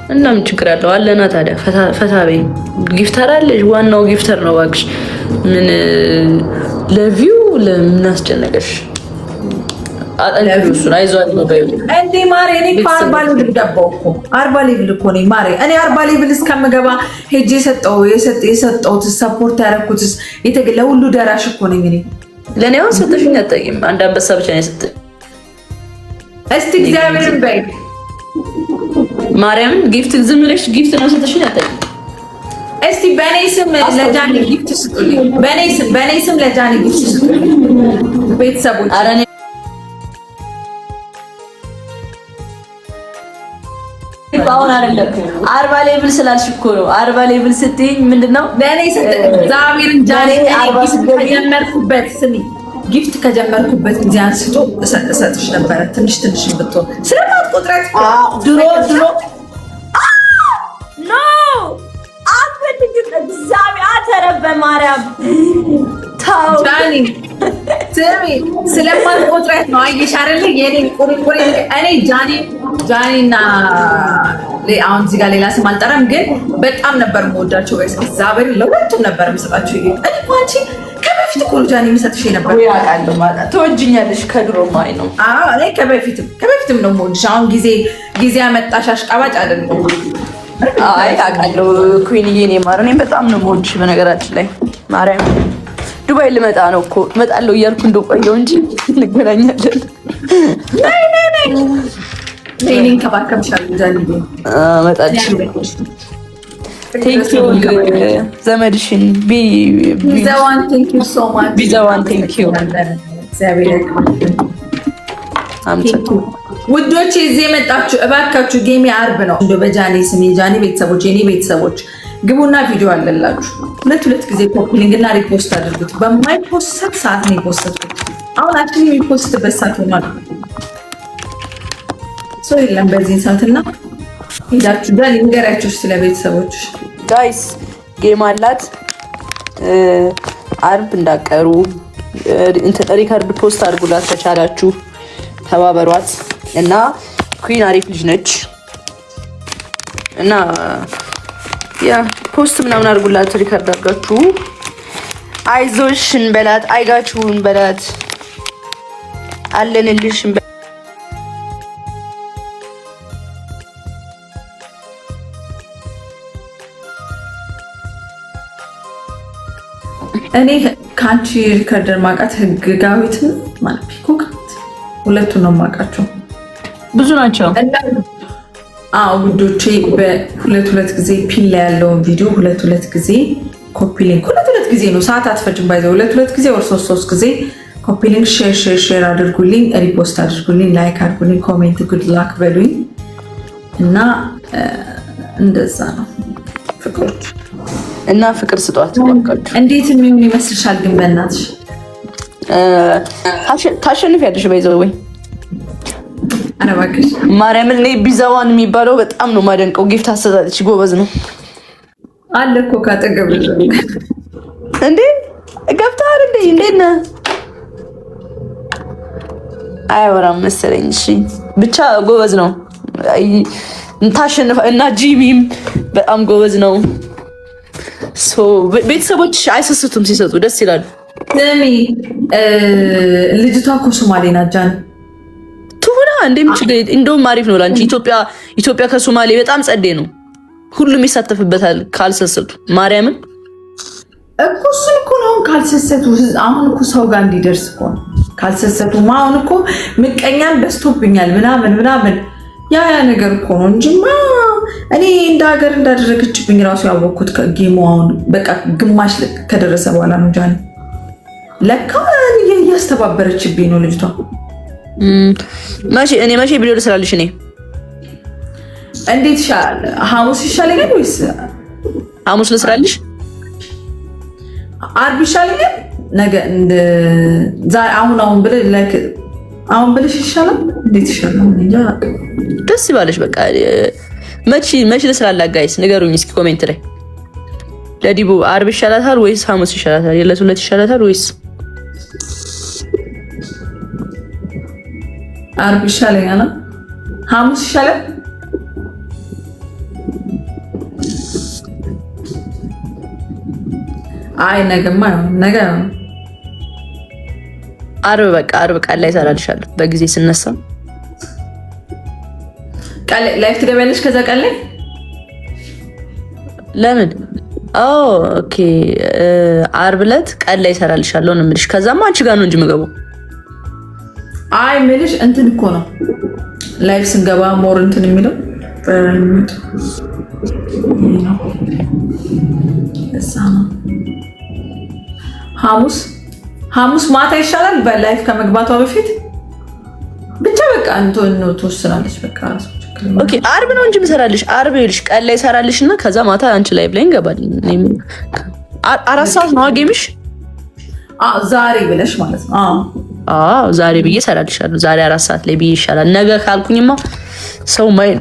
እና ምን ችግር አለው? አለና ታዲያ ፈታ በይ። ጊፍተር አለሽ፣ ዋናው ጊፍተር ነው እባክሽ። ምን ለቪው ለምን አስጨነቀሽ? አጠንክሩሱን አይዟት ነው በይ እንዴ ማሬ። እኔ እኮ 40 ሌቭል ገባሁ እኮ 40 ሌቭል እኮ ነኝ ማሬ። እኔ 40 ሌቭል እስከምገባ ሄጄ የሰጠሁት ሰፖርት ያደረኩት ለሁሉ ደራሽ እኮ ነኝ እኔ። ለእኔ አሁን ሰጠሽኝ አታውቂም። አንድ አንበሳ ብቻ ነው የሰጠኝ። እስቲ እግዚአብሔርን በይ ማርያምን ጊፍት ዝም ብለሽ ጊፍት ነው ሰጠሽኝ አታውቂም። እስቲ በእኔ ስም ለጃኒ ጊፍት ስጡልኝ። በእኔ ስም ለጃኒ ጊፍት ስጡልኝ ቤተሰቦች። አሁን አይደለም 40 ሌቭል ስላልሽ እኮ ነው። 40 ሌቭል ስትይኝ ምንድነው ለኔ ዛሬን ጃኒ ከጀመርኩበት ስሚ ጊፍት ከጀመርኩበት ጊዜ አንስቶ እሰጥሽ ነበር ትንሽ ብትሆን ስለማትቆጥረት ድሮ ኖ አትፈልግ እግዚአብሔር አተረበ ማርያም ታው ጃኒ ስሚ ስለማትቆጥረት ነው። አየሽ አይደል የኔ ቁርቁሪ እኔ ጃኒና አሁን እዚህ ጋር ሌላ ስም አልጠራም፣ ግን በጣም ነበር የምወዳቸው ጋይስ። እግዚአብሔር ለሁለቱም ነበር የምሰጣቸው። እኔ እኮ አንቺ ከበፊት እኮ ጃኒ የምሰጥሽ ነበር። ወይ አውቃለሁ ማለት ትወጂኛለሽ ከድሮ ማይ ነው። አዎ እኔ ከበፊትም ነው የምወድሽ። አሁን ጊዜ አመጣሽ አሽቃባጭ አይደለም። አይ አውቃለሁ ኩዊንዬ፣ እኔ ማር እኔም በጣም ነው የምወድሽ። በነገራችን ላይ ማርያም ዱባይ ልመጣ ነው እኮ እመጣለሁ እያልኩ እንደቆየው እንጂ እንገናኛለን። ትሬኒንግ ከባከምሻል ጃኒ መጣች። ቴንኪው ዘመድሽን ቢዛዋን ቴንኪው ሶ ማች ቢዛዋን ቴንኪው ውዶች። እዚህ የመጣችሁ እባካችሁ ጌሚ አርብ ነው እንደ በጃኒ ስም የጃኒ ቤተሰቦች የኔ ቤተሰቦች ግቡና ቪዲዮ አለላችሁ። ሁለት ጊዜ ኮፒሊንግ እና ሪፖስት አድርጉት። በማይፖስት ሰዓት ነው የፖስትኩት። አሁን አክቹሊ የሚፖስትበት ሰዓት ሆኗል። ሰው የለም በዚህ ሰዓትና ሄዳችሁ ጃኒ ንገሪያችሁ ስለ ቤተሰቦች። ጋይስ ጌም አላት አርብ እንዳቀሩ ሪከርድ ፖስት አድርጉላት ከቻላችሁ ተባበሯት። እና ኩዊን አሪፍ ልጅ ነች እና ያ ፖስት ምናምን አድርጉላት ሪከርድ አድርጋችሁ አይዞሽን በላት አይጋችሁን በላት አለንልሽን እኔ ከአንቺ ሪከርደር ማውቃት ህጋዊት ማለት ፒኮክ ሁለቱን ነው የማውቃቸው። ብዙ ናቸው። አዎ ውዶቼ በሁለት ጊዜ ፒን ላይ ያለውን ቪዲዮ ሁለት ጊዜ ኮፒ ሊንክ ሁለት ጊዜ ነው ሰዓት አትፈጅም። ባይዘው ሁለት ጊዜ ወር ሶስት ጊዜ ኮፒ ሊንክ ሼር አድርጉልኝ፣ ሪፖስት አድርጉልኝ፣ ላይክ አድርጉልኝ፣ ኮሜንት ጉድ ላክ በሉኝ እና እንደዛ ነው ፍቅሮች እና ፍቅር ስጧት። እንዴት የሚሆን ይመስልሻል? ግን በእናትሽ ታሸንፊያለሽ። ባይዘው ወይ አረባክሽ ማርያምን እኔ ቢዛዋን የሚባለው በጣም ነው ማደንቀው። ጊፍት አሰጣጥሽ ጎበዝ ነው አለ እኮ ካጠገብ እንዴ ገብተሃል እንዴ? እንዴት ነህ? አያወራም መሰለኝ። እሺ ብቻ ጎበዝ ነው ታሸንፋ እና ጂሚም በጣም ጎበዝ ነው። ቤተሰቦች አይሰስቱም ሲሰጡ ደስ ይላሉ። ስሚ ልጅቷ እኮ ሶማሌ ናት ጃኒ ትሁና እንደምችል እንደውም አሪፍ ነው ላንቺ። ኢትዮጵያ ከሶማሌ በጣም ጸዴ ነው። ሁሉም ይሳተፍበታል ካልሰሰቱ ማርያምን እኮ እሱን እኮ ነው ካልሰሰቱ። አሁን እኮ ሰው ጋር እንዲደርስ እኮ ነው ካልሰሰቱ። አሁን እኮ ምቀኛን በዝቶብኛል ምናምን ያ ነገር እኮ ነው እንጂማ እኔ እንደ ሀገር እንዳደረገችብኝ ራሱ ያወቅኩት ከጌሙ አሁን በቃ ግማሽ ከደረሰ በኋላ ነው ጃኒ ለካ እያስተባበረችብኝ ነው ልጅቷ። መቼ ቪዲዮ ልስራልሽ? እኔ እንዴት ይሻላል? ሐሙስ ይሻለኛል ወይስ ሐሙስ ልስራልሽ? አርብ ይሻለኛል? ነገ አሁን ብለሽ ይሻላል? እንዴት ይሻላል? ደስ ይባለሽ። በቃ መቼ ልስራላት? ጋይስ ንገሩኝ እስኪ ኮሜንት ላይ። ለዲቡ አርብ ይሻላታል ወይስ ሐሙስ ይሻላታል? የለቱለት ይሻላታል ወይስ አርብ ይሻለኛል? ሐሙስ ይሻላል? አይ ነገማ ነገ አርብ በቃ አርብ ቃል ላይ እሰራልሻለሁ በጊዜ ስነሳ ቃል ላይፍ ትገቢያለሽ። ከዛ ቃል ላይ ለምን ኦኬ አርብ ዕለት ቃል ላይ እሰራልሻለሁ ነው የምልሽ። ከዛማ አንቺ ጋር ነው እንጂ የምገባው። አይ የምልሽ እንትን እኮ ነው ላይፍ ስንገባ ሞር እንትን የሚለው እዛ ነው። ሐሙስ ማታ ይሻላል በላይፍ ከመግባቷ በፊት ብቻ በቃ እንትን ነው ትወስናለች። በቃ ራሱ ኦኬ አርብ ነው እንጂ የምሰራልሽ አርብ ይልሽ ቃል ላይ እሰራልሽና ከዛ ማታ አንቺ ላይ ብለን እንገባለን። 4 ሰዓት ነው ጌምሽ ዛሬ ብለሽ ማለት ነው። ዛሬ ብዬ እሰራልሻለሁ። ዛሬ 4 ሰዓት ላይ ብዬ ይሻላል። ነገ ካልኩኝማ ሰው ማይ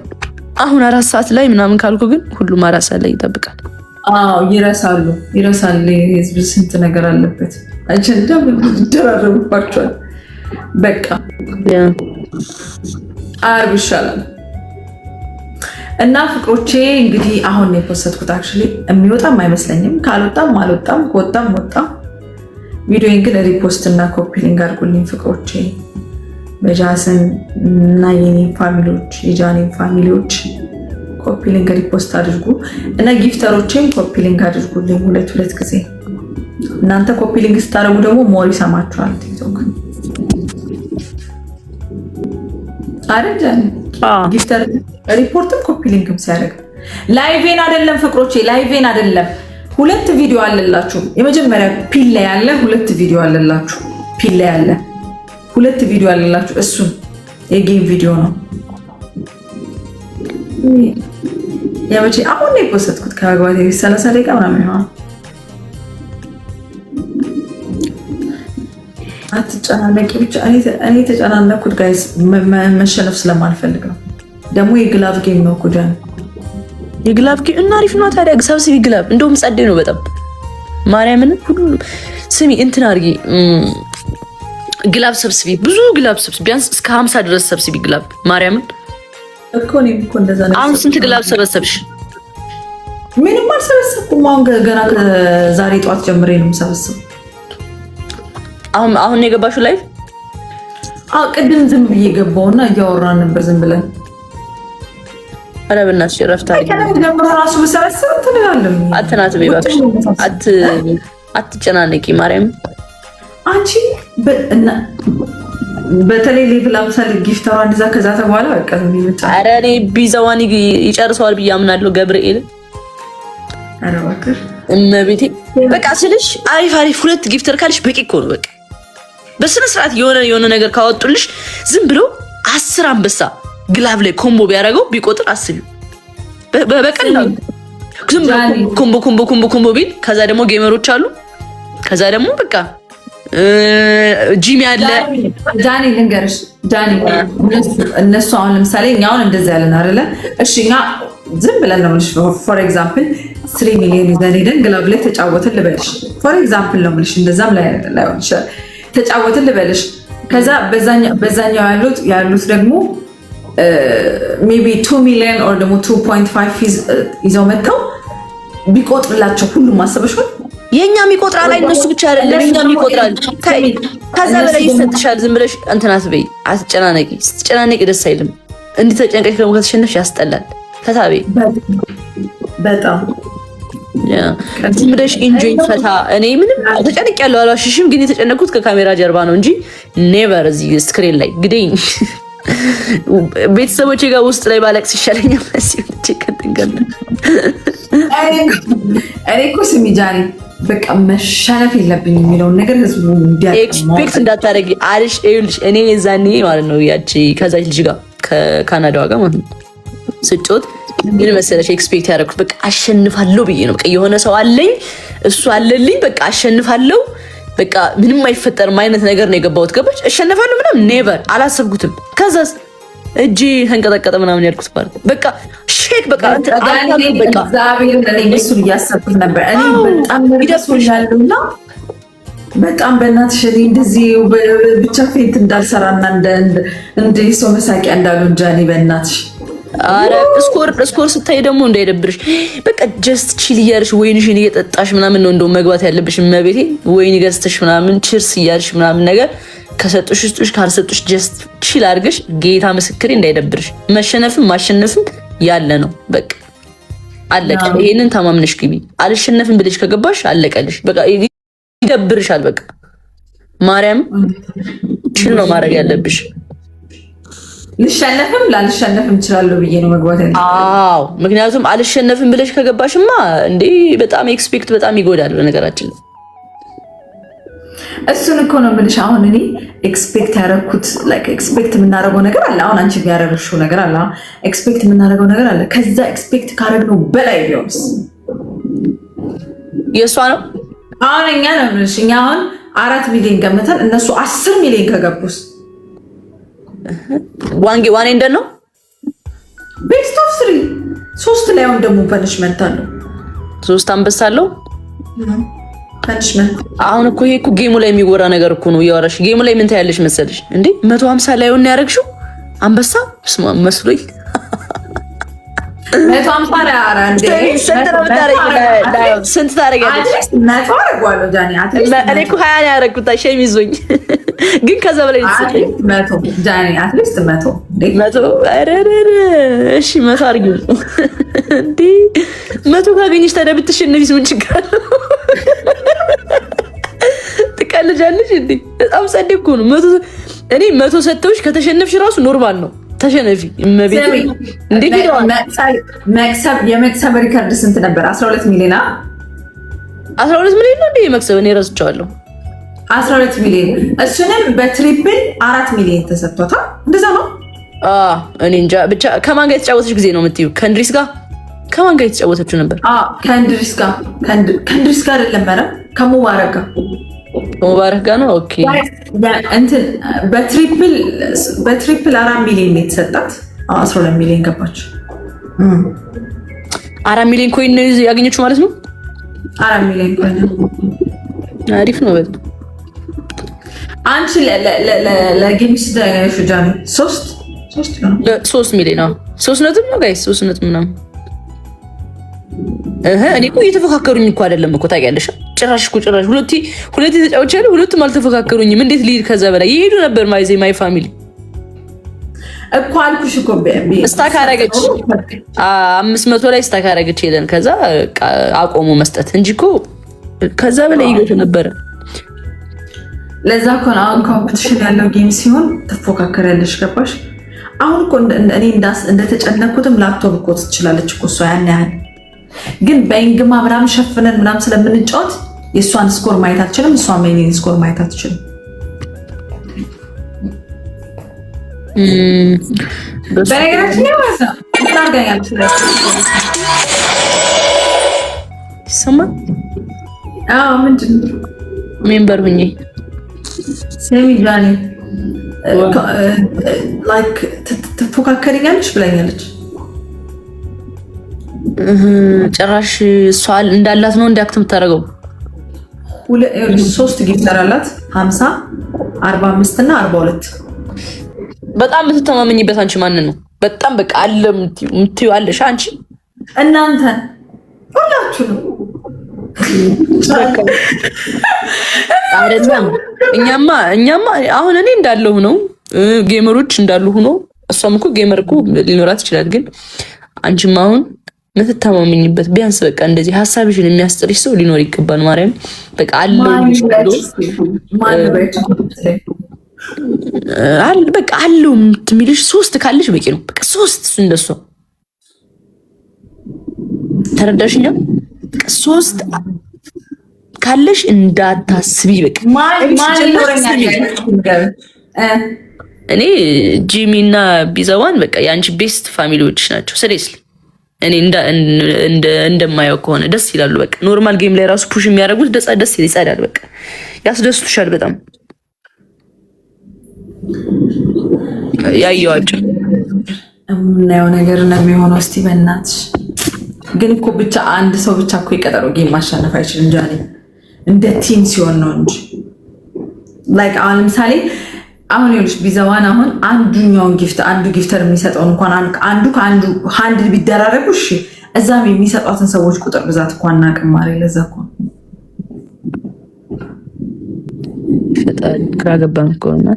አሁን 4 ሰዓት ላይ ምናምን ካልኩ ግን ሁሉም 4 ሰዓት ላይ ይጠብቃል። ይረሳል። ህዝብ ስንት ነገር አለበት። አጀንዳ ይደራረቡባቸዋል። በቃ አርብ ይሻላል። እና ፍቅሮቼ እንግዲህ አሁን ነው የፖስትኩት። አክቹሊ የሚወጣም አይመስለኝም። ካልወጣም አልወጣም፣ ከወጣም ወጣ። ቪዲዮን ግን ሪፖስት እና ኮፒ ሊንክ አድርጉልኝ ፍቅሮቼ። በጃሰን እና የኔ ፋሚሊዎች የጃኔ ፋሚሊዎች ኮፒ ሊንክ ሪፖስት አድርጉ እና ጊፍተሮቼን ኮፒ ሊንክ አድርጉልኝ ሁለት ጊዜ። እናንተ ኮፒ ሊንክ ስታደርጉ ደግሞ ሞር ይሰማችኋል ቲክቶክ አይደል ጃኔ? ጊፍተር ሪፖርትም ኮፒ ሊንክም ሲያደርግ ላይቬን አይደለም ፍቅሮቼ፣ ላይቬን አይደለም። 2 ቪዲዮ አለላችሁ። የመጀመሪያ ፒል ላይ ያለ 2 ቪዲዮ አለላችሁ። ፒል ላይ ያለ 2 ቪዲዮ አለላችሁ። እሱን የጌም ቪዲዮ ነው። ያመቼ አሁን ነው የፖስትኩት ከመግባቴ 30 ደቂቃ ምናምን ይሆናል። አትጨናነቂ ብቻ። እኔ ተጨናነኩት ጋይስ፣ መሸነፍ ስለማልፈልግ ነው። ደግሞ የግላቭ ጌም ነው እኮ ጃኒ፣ የግላቭ ጌም እና አሪፍ ነው። ታዲያ ሰብስቢ ግላቭ፣ እንደውም ጸዴ ነው በጣም ማርያምን። ሁሉ ስሚ እንትን አድርጊ ግላቭ ሰብስቢ፣ ብዙ ግላቭ ሰብስቢ፣ ቢያንስ እስከ 50 ድረስ ሰብስቢ ግላቭ ማርያምን እኮ እኔም እኮ እንደዛ ነው። አሁን ስንት ግላቭ ሰበሰብሽ? ምንም አልሰበሰብኩም። አሁን ገና ከዛሬ ጠዋት ጀምሬ ነው የምሰበስበው። አሁን የገባሽው ላይፍ? ቅድም ዝም ብዬ ገባውና እያወራን ነበር ዝም ብለን። ኧረ በእናትሽ እረፍት አድርጊ። ደግሞ ራሱ በሰበሰብ ትላለህ። አትናትቤ እባክሽ፣ አትጨናነቂ ማርያም። አንቺ በተለይ ሌቭል አምሳሌ ጊፍተሯ እንደዛ ከዛ በኋላ በቃ ነው የሚመጣ። ኧረ እኔ ቢዛዋን ይጨርሰዋል ብዬ አምናለሁ ገብርኤል። ኧረ እባክሽ እመቤቴ በቃ ስልሽ አሪፍ 2 ጊፍተር ካልሽ በቂ እኮ ነው። በቃ በስነ ስርዓት የሆነ ነገር ካወጡልሽ ዝም ብሎ 10 አንበሳ ግላቭ ላይ ኮምቦ ቢያደርገው ቢቆጥር አስቢው። በቀላሉ ዝም ብሎ ኮምቦ ቢል ከዛ ደግሞ ጌመሮች አሉ። ከዛ ደግሞ በቃ ጂሚ አለ። ዳኒ ልንገርሽ፣ ዳኒ እነሱ አሁን ለምሳሌ እኛውን እንደዛ ያለን አይደለ? እሺ እኛ ዝም ብለን ነው የምልሽ። ፎር ኤግዛምፕል 3 ሚሊዮን ይዘን ሄደን ግላቭ ላይ ተጫወትን ልበልሽ። ፎር ኤግዛምፕል ነው የምልሽ። እንደዛም ላይ ተጫወትን ልበልሽ። ከዛ በዛኛው ያሉት ደግሞ ሜቢ 2 ሚሊዮን ኦር ደግሞ 2.5 ይዘው መጥተው ቢቆጥርላቸው ሁሉም ማሰበሽው የኛም ይቆጥራል። እነሱ ብቻ አይደለም የኛም ይቆጥራል። ከዛ በላይ ይሰጥሻል። ዝም ብለሽ እንትን አትበይ፣ አትጨናነቂ። ስትጨናነቂ ደስ አይልም። እንዲህ ተጨንቀሽ ደግሞ ከተሸነፍሽ ያስጠላል። ፈታቤ በጣም ዝም ብለሽ ኢንጆይ ፈታ። እኔ ምንም ተጨንቄያለሁ አልዋሽሽም፣ ግን የተጨነኩት ከካሜራ ጀርባ ነው እንጂ ኔቨር እዚህ ስክሪን ላይ ግደኝ። ቤተሰቦቼ ጋር ውስጥ ላይ ባለቅስ ይሻለኛል። እኔ እኮ ስሚ ጃኒ በቃ መሸነፍ የለብኝ የሚለውን ነገር ህዝቡ ኤክስፔክት እንዳታደርጊ አልሽ። ይኸውልሽ እኔ የዛኔ ማለት ነው ያቺ ከዛች ልጅ ጋር ከካናዳዋ ጋር ማለት ነው ስጮት ምን መሰለሽ ኤክስፔክት ያደረኩት በቃ አሸንፋለሁ ብዬ ነው። በቃ የሆነ ሰው አለኝ እሱ አለልኝ በቃ አሸንፋለሁ በቃ ምንም አይፈጠርም አይነት ነገር ነው የገባሁት። ገባች እሸነፋለሁ ምናምን ኔቨር አላሰብኩትም። ከዛስ እጄ ተንቀጠቀጠ ምናምን ያልኩት ማለት በቃ ሼክ በቃ እሱን እያሰብኩት ነበር። እኔ በጣም ይደስልሻለሁና በጣም በእናትሽ እንደዚህ ብቻ ፌንት እንዳልሰራና እንደ ሰው መሳቂያ እንዳሉ እንጂ እኔ በእናትሽ አረ ስኮር ስታይ ደግሞ እንዳይደብርሽ በቃ ጀስት ቺል እያልሽ ወይንሽን እየጠጣሽ ምናምን ነው እንደው መግባት ያለብሽ። መቤቴ ወይን ገዝተሽ ምናምን ቺርስ እያልሽ ምናምን ነገር ከሰጡሽ ውስጥሽ ካልሰጡሽ ጀስት ቺል አድርገሽ ጌታ ምስክሬ እንዳይደብርሽ። መሸነፍም ማሸነፍም ያለ ነው በቃ አለቀ። ይሄንን ተማምነሽ ግቢ። አልሸነፍም ብለሽ ከገባሽ አለቀልሽ። በቃ ይደብርሻል። በቃ ማርያም ቺል ነው ማድረግ ያለብሽ። ልሸነፍም ላልሸነፍም እችላለሁ ብዬ ነው መግባት ያለብሽ። አዎ ምክንያቱም አልሸነፍም ብለሽ ከገባሽማ እንዴ በጣም ኤክስፔክት በጣም ይጎዳል። በነገራችን ላይ እሱን እኮ ነው የምልሽ። አሁን እኔ ኤክስፔክት ያደረኩት ላይክ ኤክስፔክት የምናደርገው ነገር አለ። አሁን አንቺ ያደረግሽው ነገር አለ። ኤክስፔክት የምናደርገው ነገር አለ። ከዛ ኤክስፔክት ካደረግነው በላይ ቢሆንስ የእሷ ነው። አሁን እኛ ነው የምልሽ። እኛ አሁን 4 ሚሊዮን ገምተን እነሱ 10 ሚሊዮን ከገቡስ ዋኔ እንደት ነው? ቤስት ኦፍ 3 ላይ አሁን ደግሞ ፐኒሽመንት አለው። 3 አንበሳ አለው ፐኒሽመንት። አሁን እኮ ይሄ እኮ ጌሙ ላይ የሚወራ ነገር እኮ ነው እያወራሽ። ጌሙ ላይ ምን ታያለሽ መሰለሽ እንዴ 150 ላይ ሆነ ያረግሽው አንበሳ መስሎኝ 150 ላይ አራ እንዴ ስንት ታረጋለሽ? እኔ እኮ 20 ነው ያረግኩት። ሼም ይዞኝ ግን ከዛ በላይ አትሊስት 100 እሺ 100 አድርጊው እንዴ 100 ካገኘሽ ታዲያ ብትሸነፊስ ምን ችግር አለው? ትቀልጃለሽ እንዴ? በጣም ጸዴ እኮ ነው። እኔ 100 ሰጥተውሽ ከተሸነፍሽ ራሱ ኖርማል ነው። ተሸነፊ እመቤት እንዴ የመክሰብ ሪከርድ ስንት ነበር? 12 ሚሊዮን 12 ሚሊዮን ነው እንዴ የመክሰብ? እኔ ረስቼዋለሁ። 12 ሚሊዮን እሱንም በትሪፕል 4 ሚሊዮን ተሰጥቶታል። እንደዛ ነው። እኔ እንጃ ብቻ። ከማን ጋር የተጫወተች ጊዜ ነው የምትይው? ከእንድሪስ ጋር ከማን ጋር የተጫወተችው ነበር? ከእንድሪስ ጋር አይደለም፣ ኧረ ከሙባረክ ጋር ሙባረክ ጋር ነው። ኦኬ እንትን በትሪፕል 4 ሚሊዮን ነው የተሰጣት። 12 ሚሊዮን ገባች። 4 ሚሊዮን ኮይን ያገኘችው ማለት ነው። 4 ሚሊዮን ኮይን አሪፍ ነው በጣም። አንቺ ለጌምስ ዳይናሽ ጃኒ 3 ሚሊዮን ነው። 3 ነጥብ ነው ጋይስ፣ 3 ነጥብ ምናምን። እኔ እኮ እየተፎካከሩኝ እኮ አይደለም እኮ ታውቂያለሽ። ጭራሽ ሁለቴ ተጫውቼ ያለው ሁለቱም አልተፎካከሩኝም። እንዴት ልሂድ? ከዛ በላይ ይሄዱ ነበር። ማይ ፋሚሊ እኮ አልኩሽ እኮ ስታክ አደረገች 500 ላይ ስታክ አደረገች ሄለን። ከዛ አቆሙ መስጠት እንጂ እኮ ከዛ በላይ ይገቱ ነበረ። ለዛ እኮ ነው አሁን ኮምፒቲሽን ያለው ጌም ሲሆን ትፎካከሪያለሽ። ገባሽ? አሁን እኮ እኔ እንደተጨነኩትም ላፕቶፕ እኮ ትችላለች እኮ እሷ ያን ያህል ግን በእንግማ ምናምን ሸፍነን ምናምን ስለምንጫወት የእሷን ስኮር ማየት አትችልም፣ እሷን የእኔን ስኮር ማየት አትችልም። በነገራችን ላይ ማለት ነው ታርጋኛለች ይሰማል። ምንድን ነው ሜምበር ሁኜ ስሚ ጃኒ ላይክ ትፎካከሪኛለች ብላኛለች። ጭራሽ እሷ እንዳላት ነው እንዲያክት የምታደርገው። 3 ጊፍተር አላት 50 45 እና 42። በጣም የምትተማመኝበት አንቺ ማንን ነው? በጣም በቃ አለ የምትይው አለሽ አንቺ። እናንተ ሁላችሁ ነው አይደለም። እኛማ አሁን እኔ እንዳለው ነው ጌመሮች እንዳሉ ሆኖ እሷም እኮ ጌመር እኮ ሊኖራት ይችላል። ግን አንቺማ አሁን ምትተማመኝበት ቢያንስ በቃ እንደዚህ ሀሳብሽን የሚያስጥልሽ ሰው ሊኖር ይገባል። ማርያም በቃ አለው በቃ አለው የምትሚልሽ 3 ካለሽ በቂ ነው። በቃ 3 እሱ እንደሷ ተረዳሽኛ? 3 ካለሽ እንዳታስቢ በቃ እኔ ጂሚ እና ቢዛዋን በቃ የአንቺ ቤስት ፋሚሊዎች ናቸው። ስሬስሊ እኔ እንደማየው ከሆነ ደስ ይላሉ። በቃ ኖርማል ጌም ላይ ራሱ ፑሽ የሚያደርጉት ደስ ይጸዳል። በቃ ያስደስቱሻል በጣም ያየዋቸው የምናየው ነገር ነው የሚሆነው። እስቲ በእናትሽ ግን እኮ ብቻ አንድ ሰው ብቻ እኮ የቀጠሮ ጌም ማሸነፍ አይችልም እንጂ እንደ ቲም ሲሆን ነው እንጂ ላይክ አሁን ለምሳሌ አሁን ይኸውልሽ ቢዛዋን አሁን አንዱ ጊፍተር የሚሰጠውን እንኳን አንዱ ከአንዱ ሃንድል ቢደራረጉ እሺ፣ እዛም የሚሰጧትን ሰዎች ቁጥር ብዛት እኮ አናውቅም ማለት ለዛ እኮ ፈጣሪ ካገባን እኮ ነው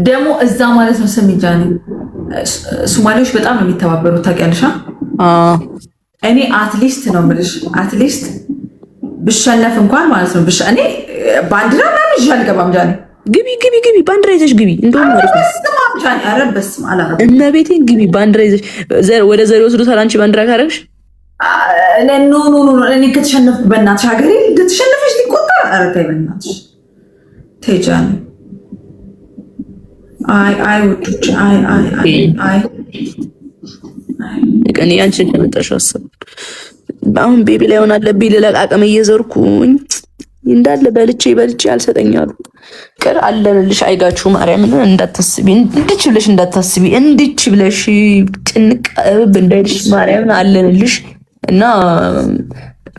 ደግሞ እዛ ማለት ነው። ስሚ ጃኒ፣ ሶማሌዎች በጣም ነው የሚተባበሩት ታውቂያለሽ? እኔ አትሊስት ነው የምልሽ አትሊስት ብሸነፍ እንኳን ማለት ነው እኔ ባንዲራ ምናምን ይዤ አልገባም ጃኒ። ግቢ ባንዲራ ይዘሽ ግቢ። እንደውም እመቤቴን ግቢ ባንዲራ ይዘሽ ወደ ዘር ወስዱታል። አንቺ ባንዲራ ካረግሽ ኖ እኔ ከተሸነፍኩ በእናትሽ ሀገሬ እንደተሸነፈች ሊቆጠር። ኧረ ተይ በእናትሽ ተይ ጃኒ። አይ ውዶች እኔ አንቺን ከመጣሽው አሰብ አሁን ቤቢ ላይ ሆነ አለብኝ ልለቃቀም እየዘርኩኝ እንዳለ በልቼ አልሰጠኛሉ ቅር አለንልሽ። አይጋችሁ ማርያምን እንዳታስቢ፣ እንድች ብለሽ ጭንቅ እንዳይልሽ ማርያምን አለንልሽ እና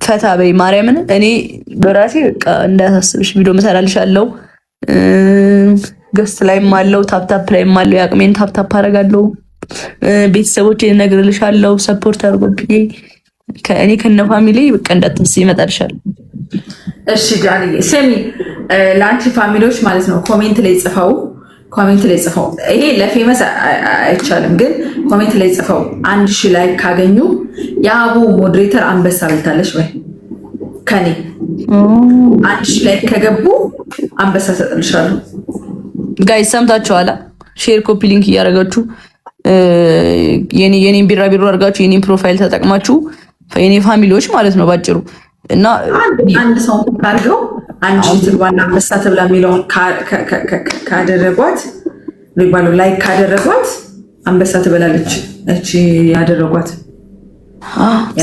ፈታ በይ ማርያምን። እኔ በራሴ በቃ እንዳታስብሽ ቪዲዮ መሰራልሻለሁ። ገስት ላይም አለው ታፕታፕ ላይም አለው። ያቅሜን ታፕታፕ አደርጋለሁ። ቤተሰቦቼን እነግርልሻለሁ። ሰፖርት አድርጎብኝ ከእኔ ከነ ፋሚሊ በቃ እንዳታስቢ ይመጣልሻል። እሺ ጃኒ ስሚ፣ ለአንቺ ፋሚሊዎች ማለት ነው ኮሜንት ላይ ጽፈው ይሄ ለፌመስ አይቻልም፣ ግን ኮሜንት ላይ ጽፈው 1000 ላይ ካገኙ የአቡ ሞዴሬተር አንበሳ በልታለች ወይ ከኔ 1000 ላይ ከገቡ አንበሳ ሰጥልሻለሁ። ጋይስ ሰምታችኋላ? ሼር ኮፒ ሊንክ እያደረጋችሁ የኔን ቢራቢሮ አድርጋችሁ የኔን ፕሮፋይል ተጠቅማችሁ የኔ ፋሚሊዎች ማለት ነው ባጭሩ እና አንድ ሰው ታርገው አንቺ ትግባና አንበሳ ተብላ የሚለውን ካደረጓት ሪባሉ ላይ ካደረጓት አንበሳ ትበላለች። እቺ ያደረጓት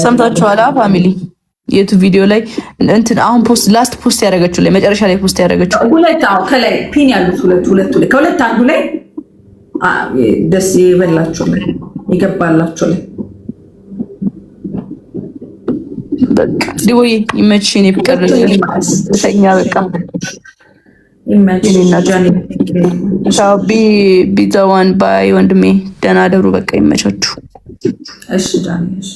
ሰምታችኋላ ፋሚሊ? የቱ ቪዲዮ ላይ እንትን አሁን ላስት ፖስት ያደረገችው ላይ መጨረሻ ላይ ፖስት ያደረገችው ሁለት ከላይ ፒን ያሉት ሁለቱ ላይ ከሁለት አንዱ ላይ ደስ ይበላችሁ ላይ ይገባላችሁ ላይ በቃ ዲቦይ ይመችሽ። እኔ ፍቅር ተኛ በቃ ይመችሽ። ቻው ቢ ዘ ዋን ባይ ወንድሜ፣ ደህና ደሩ። በቃ ይመቻችሁ። እሺ ዳንኤል